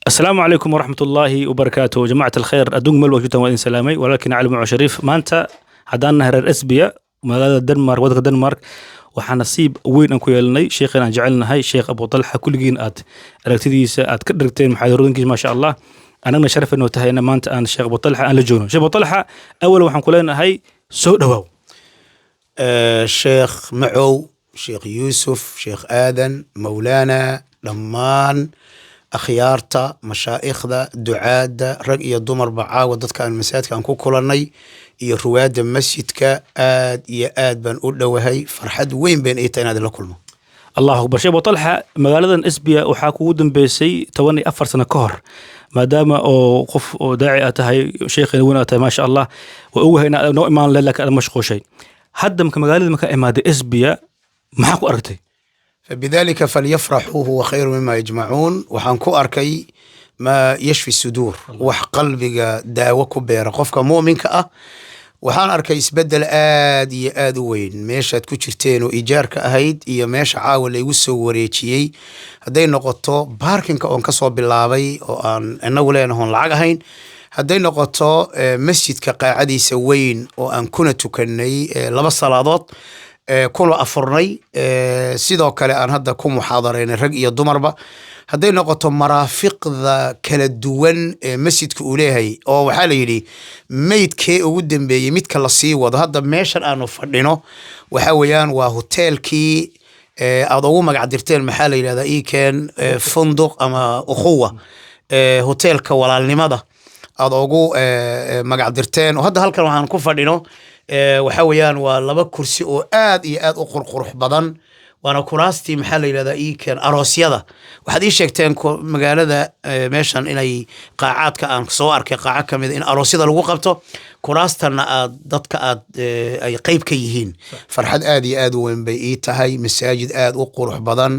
السلام عليكم ورحمة الله وبركاته جماعة الخير أدون مل وجودة وإن سلامي ولكن علي معو شريف مانتا حدان نهر الأسبية مغادة الدنمارك ودك الدنمارك وحنصيب وين أنكو يلني شيخنا جعلنا هاي شيخ أبو طلحة كل جين أركتديس كدرتين محاضرون ما شاء الله أنا نشرف إنه تهينا مانتا أنا الشيخ أبو طلحة أنا لجونه شيخ أبو طلحة أول وحن كلنا هاي سو دواو شيخ معو شيخ يوسف شيخ آذن مولانا لمان أخيارتا مشايخدا دعادا رق iyo dumarba caawa dadkan masaajidkan ku kulanay iyo ruwaada masjidka aad iyo aad baan u dhawahay farxad weyn baan ay tahay inaad la kulmo الله أكبر شيخ أبو طلحة مقالة إسبيا وحاكو دم بيسي تواني أفر سنة كهر ما دام أو قف أو داعي أتهاي شيخ وين أتهاي ما شاء الله وهو هنا نوع ما لك المشقو شيء حد مقالة مكا إمادة إسبيا محاكو أرتي فبذلك فليفرحوا هو خير مما يجمعون وحنكو أركي ما يشفي الصدور وح قلبك داوكو بير قفك مؤمنك وحان أركي يسبدل آد وين ماشا تكو جرتين وإيجارك أهيد إيا ماشا عاول يوسو وريتشيي هدي نقطو باركينك أون كسو باللابي وأن أنه لين هون العقهين هدي نقطو مسجد كقاعدي سوين وأن كنتو كني لبا صلاضات كل أفرني سيدو كلا أن هذا كم محاضرين رجع الدمربا هذين نقطة مرافق ذا كلا الدوان مسجد كأوليه أو حالي ميت كي قدام بي ميت كلا سي وهذا ماشر أنا فردينه وحويان وهوتيل كي أضوء مقعدرتين محلي هذا إيه كان فندق أما أخوة هوتيل كولا لماذا أضوء مقعدرتين وهذا هالكلام عن كفردينه وحويان ولبا كرسي oo aad iyo aad u qurqurux badan waana kuraastii maxaa la yiraahdaa iikeen aroosyada waxaad ii sheegteen magaalada meeshan inay qaacaadka aan soo arkay qaaca kamid in aroosyada lagu qabto kuraastana aad dadka aad ay qayb ka yihiin farxad aad iyo aad u weyn bay ii tahay masaajid aad u qurux badan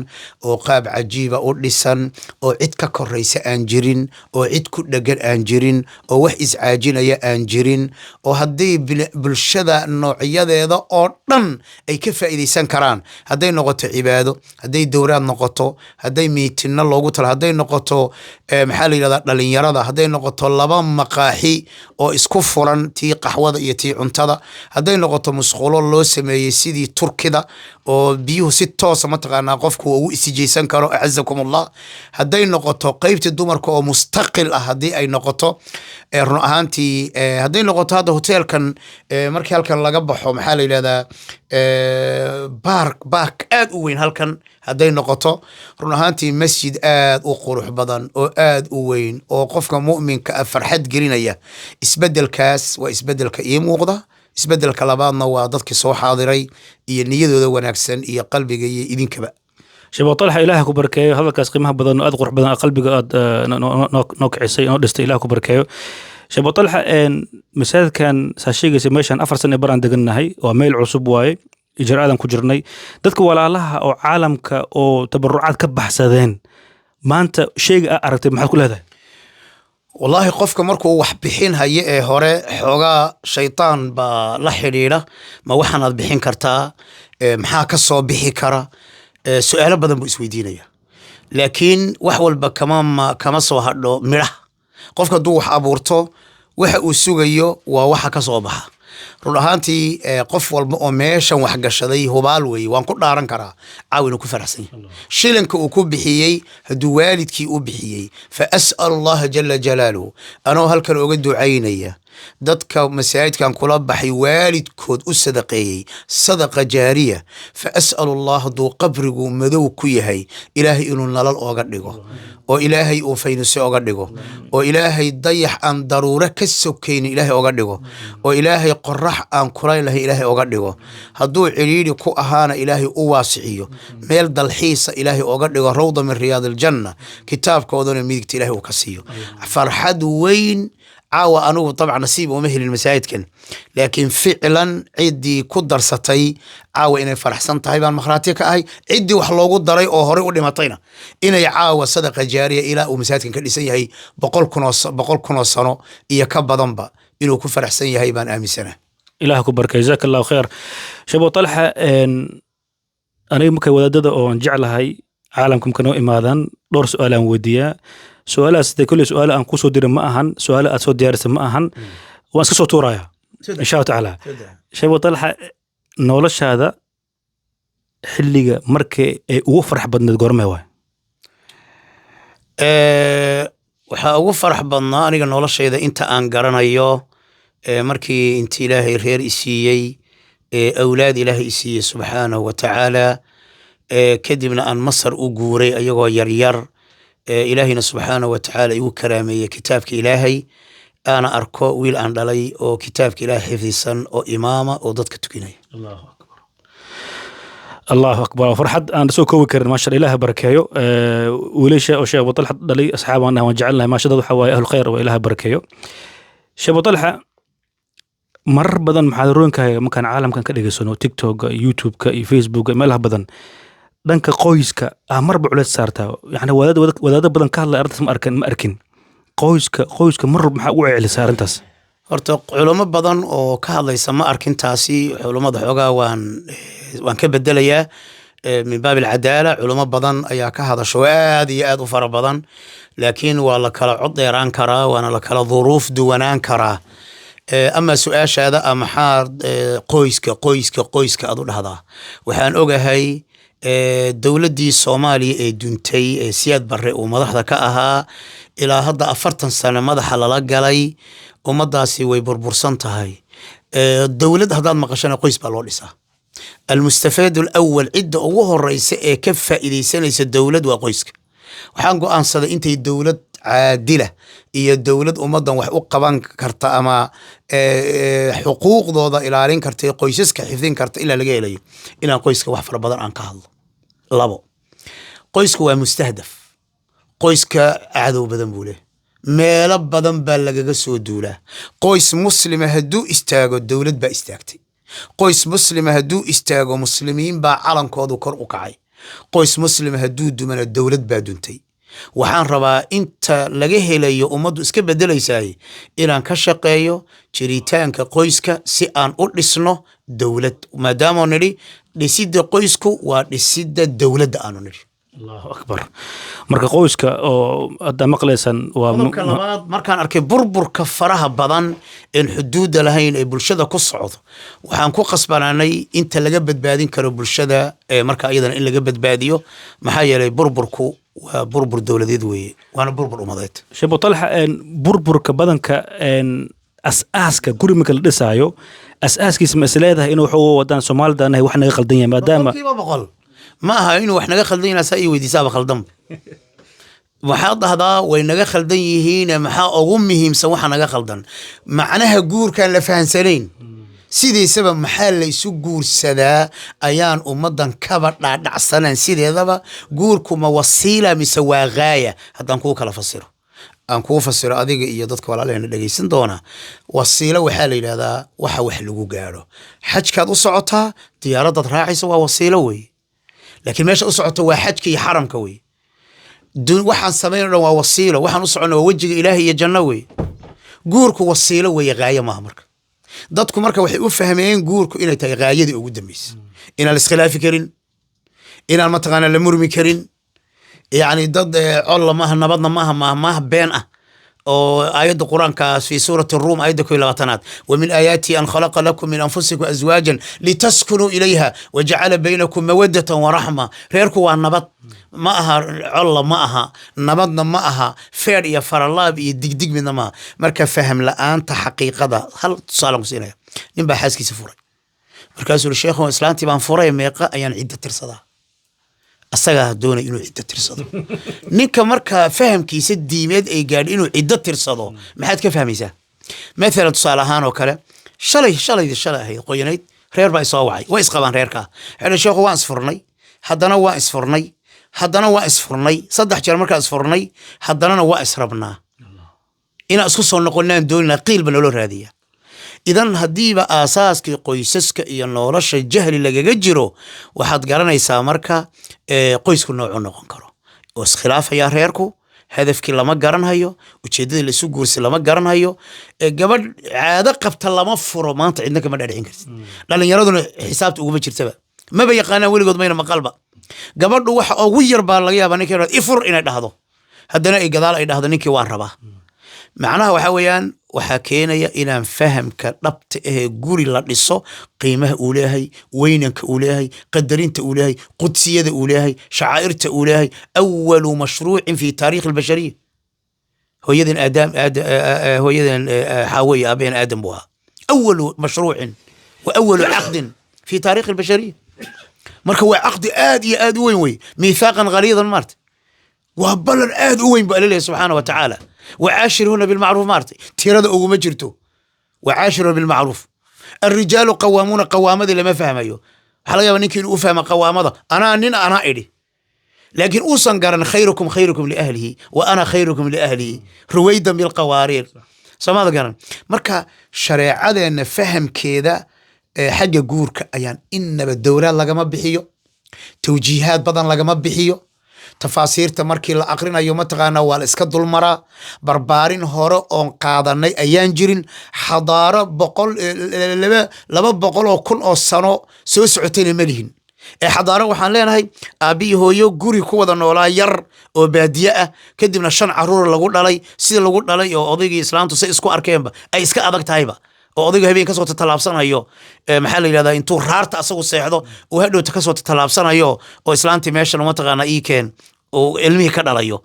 oo qaab cajiiba u dhisan oo cid ka koreysa aan jirin oo cid ku dhagan aan jirin oo wax iscaajinaya aan jirin oo haddii bulshada noocyadeeda oo dhan ay ka faa'iideysan karaan hadday noqoto cibaado hadday dowraad noqoto hadday miitinno loogu tala hadday noqoto maxaa la yiraahdaa dhalinyarada hadday noqoto laba maqaaxi oo isku furan tii qaxwada iyo tii cuntada hadday noqoto musqulo loo sameeyay sidii turkida oo biyuhu si toos ma taqaanaa qofku uu isijeysan karo azakumullah hadday noqoto qaybta dumarka oo mustaqil ah hadii ay noqoto run ahaantii hadday noqoto hada hotelkan markii halkan laga baxo maxaa la yiraahdaa park aad u weyn halkan hadday noqoto run ahaantii masjid aad u qurux badan oo aad u weyn oo qofka mu'minka farxad gelinaya isbedelkaas waa isbedelka ii muuqda isbedelka labaadna waa dadkii soo xaadiray iyo niyadooda wanaagsan iyo qalbiga iyo idinkaba شيخ أبو طلحة إلهك وبركاته هذا كاس قيمة بدن أذكر بدن قلبك نوك عيسى نودست إلهك وبركاته شيخ أبو طلحة إن مساعد كان ساشيجي سميشان أفرسن بران دقنا هاي وميل عصب واي إجراء آدم كجرني دتك ولا الله أو عالمك أو تبرعات كبح سذين ما أنت شيء أرتب محل كل هذا والله قفك مركو وحبحين هاي هوري حوغا شيطان با لحريرة ما وحناد بحين كرتا محا كسو بحي كرا سؤال بدن بو اسويدينيا لكن وحول با كما سو هادو ميرا قفك دو wax abuurto waxa uu sugayo waa waxa ka soo baxa run ahaantii qof walba oo meeshan wax gashaday hubaal weey waan ku dhaaran karaa caawin ku faraxsan shilinka uu ku bixiyay haduu waalidkii u bixiyay fa as'al Allah jalla jalaluhu anoo halkan uga ducaynaya dadka masaajidkan kula baxay waalidkood u sadaqeeyay sadaqa jaariya fa as'al Allah duu qabrigu madow ku yahay ilaahay inuu nalal ooga dhigo oo ilaahay uu faynus ooga dhigo oo ilaahay dayax aan daruura ka sokeyn ilaahay ooga dhigo oo ilaahay qorrax aan kulaylahay ilaahay ooga dhigo haduu ciriiri ku ahaana ilaahay u waasiciyo meel dalxiisa ilaahay ooga dhigo rawda min riyaadil janna kitaabkoodana midigta ilaahay uu ka siiyo farxad weyn عاوة أنو طبعا نصيب ومهل المساعد كن لكن فعلا عدي كدر ستي عاوة إني فرحسن طيبان مخراتيك أهي عدي وحلوغو الدري أو هوري ودي مطينا إني عاوة صدقة جارية إلى ومساعد كن كالإسان يهي بقول كنو صنو إيا كبا ضنبا إنو كفر حسن يهي بان آمي سنة إلهك بركة جزاك الله خير شبو طلحة أنا يمكن ودادة أو نجعلها عالمكم كانوا إمادان دور سؤالان وديا سؤال سيدي كل سؤال أن كوسو دير معهن سؤال أسود ديارس معهن وأسكسو تورايا إن شاء الله تعالى شيء وطلع نولش هذا حلقة مركي وفرح بدنا قرمه واي waxaa ugu farax badnaa aniga noloshayda inta aan garanayo markii inta ilaahay reer isiiyey awlaad ilaahay isiiyey subxaanahu wa tacaala kadibna aan masar u guuray ayagoo yaryar ilaahayna subxaanahu wa tacaala igu karaameeyey kitaabka ilaahay aana arko wiil aan dhalay oo kitaabka ilaahay xifdisan oo imaama oo dadka tukinaya الله أكبر فرحت أنا سو كوي كرن ما شاء الله إله بركايو وليش وشيء أبو طلحة دلي أصحابه أنه وجعلنا ما شدوا حواي أهل الخير وإله بركايو شيء أبو طلحة مر بدن محاضرون كهي مكان عالم كان كده يسونو تيك توك يوتيوب كي فيسبوك ما له بدن دنك قويس كأمر بعلات سارته يعني ولاد بدن كهلا أرد ما أركن قويس كمر محاوي على سار انتس horta culamo badan oo ka hadlaysa ma arkin taasi culamada xogaa waan ka bedelayaa min baab al-adala culamo badan ayaa ka hadasho aad iyo aad u fara badan laakiin waa la kala cod dheeraan karaa waana la kala duruuf duwanaan karaa ama su'aashaada ama qoyska aad u dhahdaa waxaan ogahay dawladdii Soomaaliya ee duntay ee Siyaad Barre oo madaxda ka ahaa ilaa hadda 40 sano madaxa lala galay ummadaasi way burbursan tahay dawlad hadaan maqashana qoys baa loo dhisaa المستفاد الأول عدة أوه الرئيس كفة إذا سنة الدولة وقيسك وحنقو أنصد أنت الدولة عادلة هي الدولة أمضا وحقوق كرتا أما حقوق ضوضة إلى علين كرتا قيسك حفظين كرتا إلا لقى إليه إلا قيسك وحفر بدر عن كهل لابو قيسك هو مستهدف قيسك عدو بدن بوله ميلا بدن بلغا سو دوله قيس مسلم هدو استاغو الدولة با استاغتي قيس مسلم هدو استاغو مسلمين با علنكودو كور u kacay qoys muslim haduu dumana dawlad baa duntay waxaan rabaa inta laga helayo ummadu iska bedelaysay inaan ka shaqeeyo jiritaanka qoyska si aan u dhisno dawlad maadaama niri dhisida qoysku waa dhisida dawladda aanu niri الله أكبر marka qoyska oo hadda maqlaysan waa markaan arkay burburka faraha badan in xuduud lahayn ee bulshada ku socdo waxaan ku qasbanaanay inta laga badbaadin karo bulshada marka ayadana in laga badbaadiyo maxaa yeelay burburku waa burbur dawladeed weeye waana burbur umadeed shabo talxa burburka badanka asaaska guriga la dhisaayo asaaskiisa mas'alada inuu wuxuu wadaan Soomaalida anahay wax naga qaldan yahay maadaama ما ها إنه إحنا جا خلدينا ساي ودي سابق خلدم وحاط هذا وين جا خلديه هنا محا أغمهم سوحنا جا خلدن معناها جور كان لفهن سنين سيدي سبب محل يسوق جور سدا أيان ومضن كبر نع سنة سيدي هذا جوركم وسيلة مسوا غاية هذا نكون كلا فسره أنكو فسره هذه يدك ولا لين اللي يسندونا وسيلة وحال هذا وحلو جاره حج كذا صعتها طيارة راعي سوا وسيلة وي لكن ماشي أصعته واحد كي حرم كوي دون واحد سمينا ووسيلة واحد أصعنا ووجه إلهي يجنوي جورك وسيلة ويغاية مهمرك ضدكم مركب وحي أفهمين جورك إلى تغاية دي أوجد ميس إن الإسخلاف كرين إن المتغنى المرمي كرين يعني ضد الله ما نبضنا ما بينه أو آيات القرآن في سورة الروم آيات كل غتنات ومن آياتي أن خلق لكم من أنفسكم أزواجا لتسكنوا إليها وجعل بينكم مودة ورحمة غيركم النبض معها الله معها نبضنا معها فير يا فر الله بيدق من ما مركب فهم الآن تحقيق هذا هل تصالح سينايا نبى حاسك سفوري مركز الشيخ والإسلام تبان فوري ميقا أيان عدة ترصدها asaga doona inuu cidda tirsado ninka marka fahamkiisa diimeed ay gaadh inuu cidda tirsado maxaad ka fahmaysaa mesela tusaalahaan oo kale shalay ahayd qoyanayd reer baa soo wacay way isqabaan reerka xilli sheekhu waan isfurnay haddana waa isfurnay saddex jeer markaa isfurnay haddana waa israbnaa ina isku soo noqonaan doonina qiil bana loo raadiya idan hadiiba aasaaskii qoysaska iyo nolosha jahli lagaga jiro waxaad garanaysaa marka qoysku nooc noqon karo oo iskhilaafaya reerku hadafkii lama garanhayo ujeedada la isu guursi lama garanhayo gabadh caado qabta lama furo maanta cidna kama dhadhicin kartid dhalinyaraduna xisaabta ugu jirtaba maba yaqaanaan weligood mayna maqalba gabadhu waxa ugu yar baa laga yaabaa ninkeeda ifur inay dhahdo haddana ay gadaal ay dhahdo ninkii waan rabaa macnaha waxaa weeyaan waxaa keenaya inaan fahamka dhabta ahee guri la dhiso qiimaha uu leeyahay weynanka uu leeyahay qadarinta uu leeyahay qudsiyada uu leeyahay shacaa'irta uu leeyahay awalu mashruucin fi taariikh albashariya hooyadan hooyadan xaawiya aabaheen aadam buu ahaa awalu mashruucin wa awalu caqdin fi taariikh albashariya marka waa caqdi aad iyo aad u weyn wey miithaaqan ghaliidan maarta waa ballan aad u weyn buu alla leeyahay subxaana wa tacaala وعاشرهن بالمعروف مارتي تيرد أو مجرتو وعاشرهن بالمعروف الرجال قوامون قوامة لما فهم أيوه حلقة نمكن أفهم قوامة أنا إلي لكن أوصن قرن خيركم لأهله وأنا خيركم لأهلي رويدا بالقوارير سماذا قرن مركا شريعة أن فهم كذا حاجة جورك أيان إن بالدورة لقى بحيو توجيهات بدن لقى بحيو تفاسيرta markii la aqrinayo mataqaana waa la iska dulmaraa barbaarin hore oon qaadanay ayaan jirin xadaaro 200 oo kun oo sano soo socotayna ma lihin ee xadaaro waxaan leenahay aabii hooyo guri ku wada noolaa yar oo baadiye ah kadibna 5 caruur lagu dhalay sida lagu dhalay oo odaygii islaamtu say isku arkeenba ay iska adag tahayba oo odaygu habeen ka soo talaabsanayo maxaa la yiraahdaa intuu raarta asagu seexdo oo hadhowta ka soo talaabsanayo oo islaantii meesha uma taqaana keen oo ilmihi ka dhalayo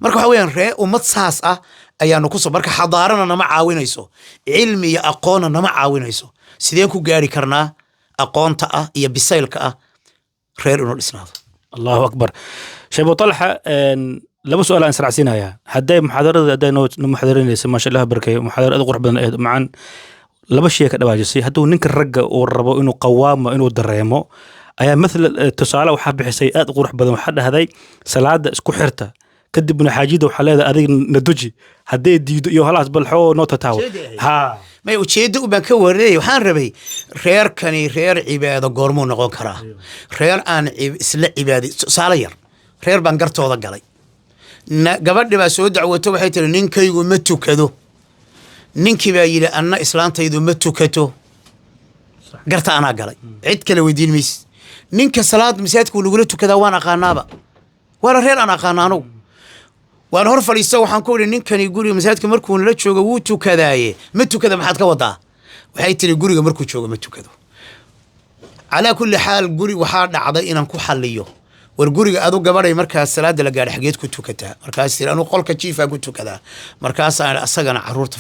marka waxa weeyaan ree ummad saas ah ayaanu ku soo marka xadaarana nama caawinayso cilmi iyo aqoon nama caawinayso sideen ku gaari karnaa aqoonta ah iyo bisaylka ah reer inuu dhisnaado allahu akbar sheebo talxa laba su'aal aan saracsiinaya haday muxaadarada hadayno muxaadarinaysa ma sha Allah barkay muxaadarada qurux badan ee macaan laba shay ka dhawaajisay haduu ninka ragga uu rabo inuu qawaamo inuu dareemo ayaa مثل tusaale waxa bixisay aad qurux badan waxa dhahday salaada isku xirta kadibna xaajida waxa leedahay adig naduji haday diido iyo halaas balxo noota taaw ha may ujeedo u baan ka wareeyay waxaan rabay reerkani reer cibaado goormo noqon kara reer aan isla cibaadi tusaale yar reer baan gartooda galay gabadhi baa soo dacwato waxay tiri ninkaygu ma tukado ninkii baa yiri anna islaantaydu ma tukato garta ana galay cid kale weydiin mis ninka salaad masaajidku lagu tukada waan aqaanaaba wala reer aan aqaanaano waan hor faliisto waxaan ku yiri ninkani guriga masaajidka markuu la joogo wuu tukadaaye ma tukada maxaad ka wadaa waxay tiri guriga markuu joogo ma tukado ala kulli xaal guri waxa dhacday inaan ku xalliyo war guriga adu gabaday markaa salaada la gaar xageed ku tukataa markaas tir anu qolka jiifa ku tukada markaas asagana caruurta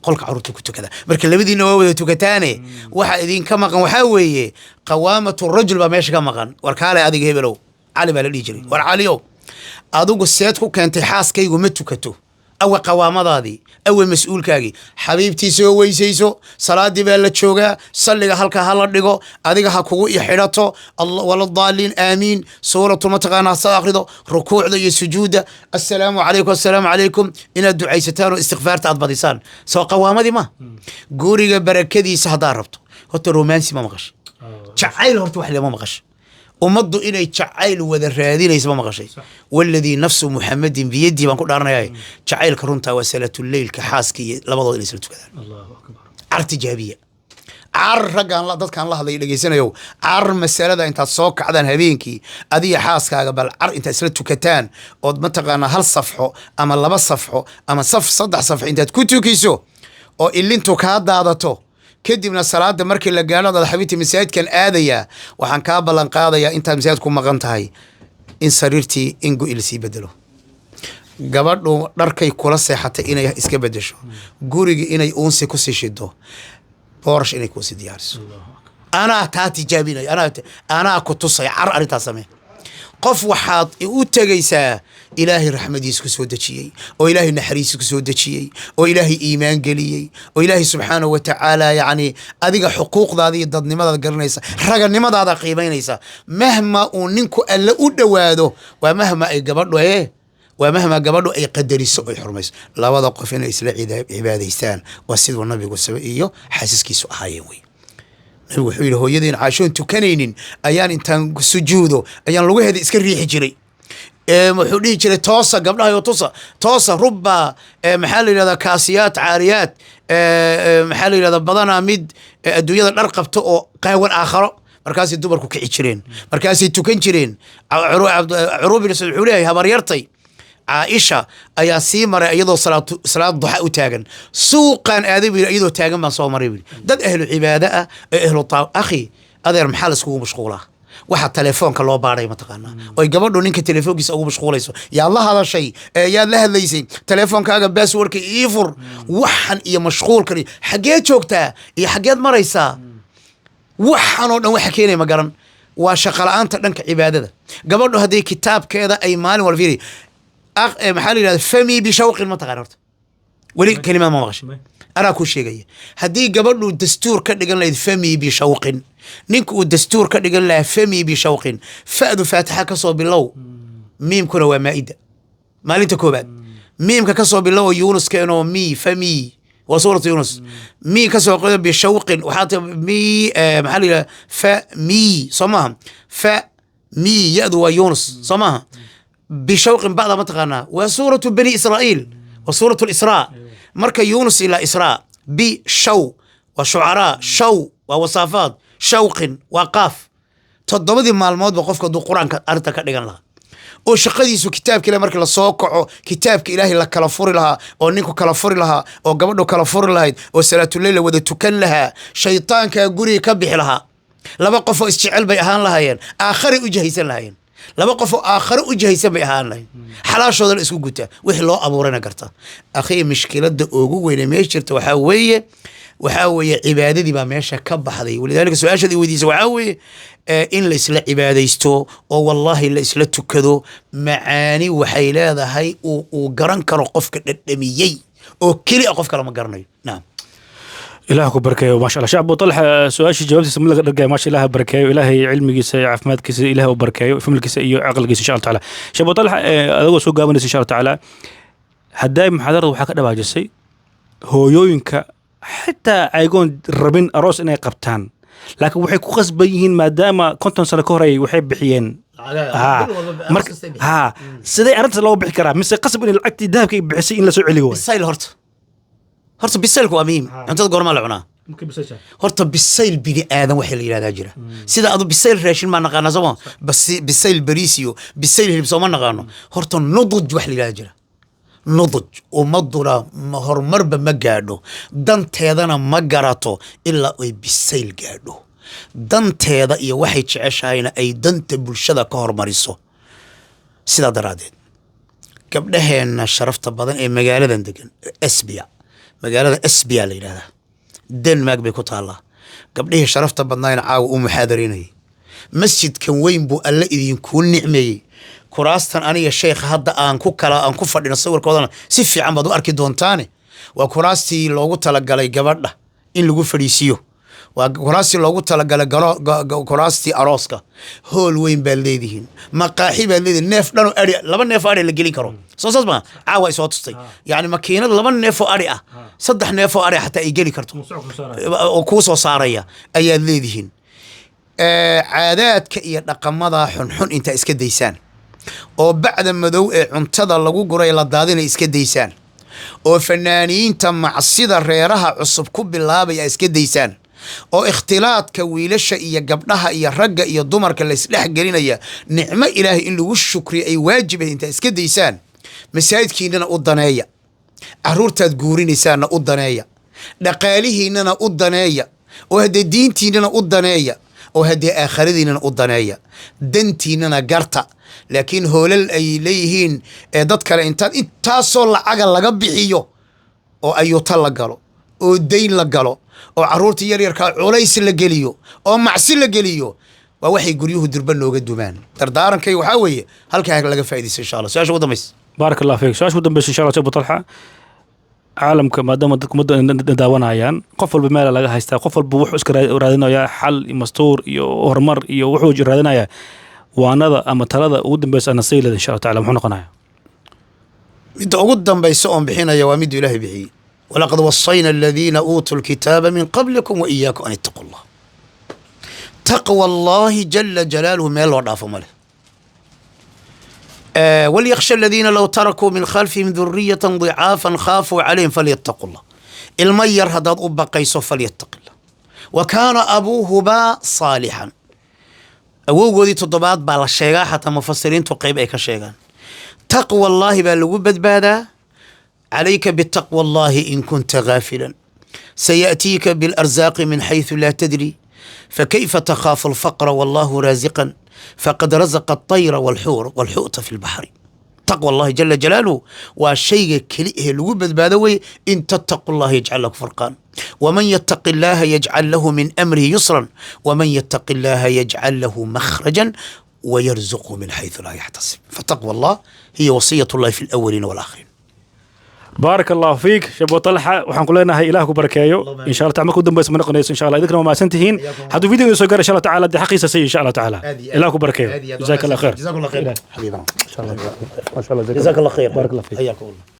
qolka caruurta ku tukada marka labadiina waa wada tukataane waxa idin ka maqan waxa weeye qawaamatu rajul ba meesha ka maqan war kaale adiga hebelow cali baa la dhijiri war caliyo adugu seed ku keentay xaaskaygu ma tukato aw qawaamadaadi aw mas'uulkaagi xabiibtiisa oo weysayso salaadii baa la joogaa salliga halka hala dhigo adiga ha kugu ixirato allah wala daalin aamin suuratu mataqana saaqrido rukuucda iyo sujuuda assalaamu alaykum ina ducaysataan oo istighfaarta aad badisaan soo qawaamadii ma guriga barakadiisa hadaa rabto horta romansi ma maqash jacayl horta wax lama maqash ummaddu inay jacayl wada raadinayso ma maqashay walladii nafsu muhammadin biyadi baan ku dhaaranayaa jacaylka runta waa salatul leylka xaaski labadooda inay isla tukadaan Allahu akbar artijaabiya ragaan la dadkan la hadlay dhageysanayo masalada inta soo kacdaan habeenkii adiga xaaskaaga bal inta isla tukataan oo mataqaana hal safxo ama laba safxo ama saddex safxo intaad ku tukiso oo ilintu ka daadato kadibna salaada markii la gaaro dad xabiibti masaajidkan aadaya waxaan ka balan qaadayaa inta masaajidku maqan tahay in sariirtii ingu ilsi bedelo gabadhu dharkay kula seexatay inay iska bedesho guriga inay uunsi ku sii shido boorash inay ku sii diyaariso ana taa tijaabinay ana ku tusay arintaas samee qof waxaad u tagaysaa ilaahi raxmadiisa ku soo dajiyay oo ilaahi naxariis ku soo dajiyay oo ilaahi iimaan galiyay oo ilaahi subhanahu wa ta'ala yaani adiga xuquuqdaada iyo dadnimadaada garanaysa raganimadaada qiimeynaysa mahma uu ninku alla u dhawaado waa mahma ay gabadhu ay qadariso ay xurmayso labada qof inay isla cibaadaystaan waa sidoo nabigu sameeyay iyo xasiskiisu ahaayeen way nabigu wuxuu yiri hooyadeen caashoon tukanaynin ayaan intaan sujuudo ayaan lagu heeday iska riixi jiray wuxuu dhihi jiray toosa gabdhaha iyo toosa rubba maxaa la yiraahdaa kaasiyaat caariyaat maxaa la yiraahdaa badana mid adduunyada dhar qabto oo qaawan aakhiro markaas dumarku kici jireen markaas ay tukan jireen curubi wuxuu leeyahay habar yartay caaisha ayaa sii maray iyadoo salaad duxa u taagan suuqan aaday buu iyadoo taagan baan soo maray buu dad ahlu cibaada ah ee ahlu akhi adeer maxaa la iskugu mashquulaa waxa telefoonka loo baaray mataqaanaa oo gabadhu ninka telefoonkiisa ugu mashquulayso yaa la hadashay yaa la hadlaysay telefoonkaaga passwordka ii fur waxan iyo mashquulkan xagee joogtaa iyo xageed maraysaa waxan oo dhan waxa keenay ma garan waa shaqo la'aanta dhanka cibaadada gabadhu haddii kitaabkeeda ay maalin wal fiiri maxaa la yidhahda fami bishawqin ma taqaan horta weli kelimad ma maqashay anaa ku sheegaya haddii gabadhu dastuur ka dhigan lahayd fami bishawqin ninka uu dastuur ka dhigan lahaa fami bishawqin fa'du faatixa ka soo bilow miimkuna waa maa'ida maalinta koobaad miimka ka soo bilow yuunus keenoo mi fami وسورة يونس مي كسر قيد بشوق وحتى مي محل فمي صمها فمي يأذو يونس صمها بشوق بعض ما تغنى وسورة بني إسرائيل وسورة الإسراء مركا يونس إلى إسراء بشو وشعراء شو ووصافات شوق وقاف تضمد مع الموت بقفك دو قرآن أرتك لها oo shaqadiisu kitaabka ilaahay marka la soo kaco kitaabka ilaahay la kala furi lahaa oo ninku kala furi lahaa oo gabadhu kala furi lahayd oo salaatul leyl wada tukan lahaa shaytaanka guriga ka bixi lahaa laba qof oo isjecel bay ahaan lahaayeen aakhari u jahaysan lahaayeen laba qof oo aakhari u jahaysan bay ahaan lahaayeen xalaashooda la isku gutaa wixii loo abuurayna garta akhi mushkilada ugu weyn ee meesha jirta waxaa weeye cibaadadii baa meesha ka baxday walidaalika su'aashadii weydiisay waxaa weeye in la isla cibaadaysto oo wallahi la isla tukado macaani waxay leedahay uu garan karo qofka dhadhamiyey oo keli qof kale ma garanayo naam إله كبركة وما شاء الله شعب وطلع سؤال جواب سملا رجع ما شاء الله بركة إلهي علمي كيس عفمات كيس إله وبركة وفهم كيس إيو عقل كيس إن شاء الله تعالى شعب وطلع هذا سوق قام إن شاء الله تعالى هداي محاضرة وحكى ده باجسي هو يوينك حتى عيقون ربين أروس إنه قبطان لكن وحي كوخس بيهن ما دام كنتم سلكوري وحي بحيين سيدي أردت لو بحي كرام مثل قصب إن العقد ده كي بحسي إن لسوء عليه بالسيل horta bisaylku waa muhiim cuntada goorma la cunaa horta bisayl bini aadan waxa la yiraahdaa jira sida adu bisayl raashin ma naqaana sama bisayl bariisiyo bisayl hilib soo ma naqaano horta nuduj wax la yiraahdaa jira nuduj umaduna horumarba ma gaadho danteedana ma garato ilaa ay bisayl gaadho danteeda iyo waxay jeceshahayna ay danta bulshada ka hormariso sida daraadeed gabdhaheena sharafta badan ee magaaladan degan Asbiya magaalada Asbiya la yiraahdaa Denmark bay ku taala gabdhihii sharafta badnaayna caaw u muxaadarinay masjidkan weyn buu alla idinku nicmeeyay kuraastan aniga sheekh hadda aan ku fadhino sawirkoodana si fiican baad u arki doontaane waa kuraastii loogu talagalay gabadha in lagu fadhiisiyo waa kuraastii loogu talagalay kuraastii arooska hool weyn baa leedihiin maqaaxi baa leedihiin neef dhan oo ari laba neef ari la gelin karo soo saas ma caawa ay soo tustay yani makiinad laba neef oo ari ah saddex neef oo ari xataa ay geli karto oo ku soo saaraya ayaa leedihiin caadaadka iyo dhaqamada xunxun inta iska daysaan oo bacda madow ee cuntada lagu guray la daadinay iska daysaan oo fanaaniinta macsida reeraha cusub ku bilaabaya iska daysaan oo ikhtilaadka wiilasha iyo gabdhaha iyo ragga iyo dumarka la isdhex gelinaya nicmo ilaahay in lagu shukriyo ay waajib inta iska daysaan masaajidkiinana u daneeya caruurtaad guurinaysaana u daneeya dhaqaalihiinana u daneeya oo haddii diintiinana u daneeya oo haddii aakhiradiinana u daneeya dantiinana garta laakiin hoolal ay leeyihiin dad kale intaasoo lacaga laga bixiyo oo ayuuta la galo oo dayn la galo oo caruurta yaryarka culays la geliyo oo macsi la geliyo waa waxay guryuhu durba nooga dumaan dardaarankay waxa weeye halka laga faa'iideysto insha Allah su'aasha ugu dambaysa بارك الله فيك سؤال شو دنبش إن شاء الله أبو طلحة عالمك ما دام مدة داونايان قفل بمال لقى هيستا قفل بوح اسكر رادنا يا حل مستور يهرمر يوحوج رادنا يا وانا أما ترى ودنبش أنا سيل إن شاء الله تعالى محنا قناعة إنت قدام بيسون بحين يوامد إلهي به ولقد وصينا الذين أوتوا الكتاب من قبلكم وإياكم أن اتقوا الله تقوى الله جل جلاله ما الوضعف ماله وليخشى الذين لو تركوا من خلفهم ذرية ضعافا خافوا عليهم فليتقوا الله المير هذا أبا قيس فليتق الله وكان أبوهما صالحا أبوه دي تضبات بالا الشيغا حتى مفسرين تقيب أيك الشيغان تقوى الله بالغبت بادا عليك بتقوى الله إن كنت غافلا سيأتيك بالأرزاق من حيث لا تدري فكيف تخاف الفقر والله رازقا فقد رزق الطير والحوت في البحر. تقوى الله جل جلاله والشيء كليه الوبد بادوي إن تتقوا الله يجعل لك فرقان ومن يتق الله يجعل له من أمره يسرا ومن يتق الله يجعل له مخرجا ويرزقه من حيث لا يحتسب. فتقوى الله هي وصية الله في الأولين والآخرين. بارك الله فيك شبو طلحة وحنقول لنا هاي إلهك بركايو إن شاء الله تعمل قدام بس من قنيس إن شاء الله ذكرنا ما سنتهين حدو فيديو يسوق إن شاء الله تعالى دي حقيقة سي إن شاء الله تعالى إلهك بركايو. جزاك الله خير. جزاك الله خير حبيبنا. ما شاء الله جزاك الله خير. بارك الله فيك. حياكم الله.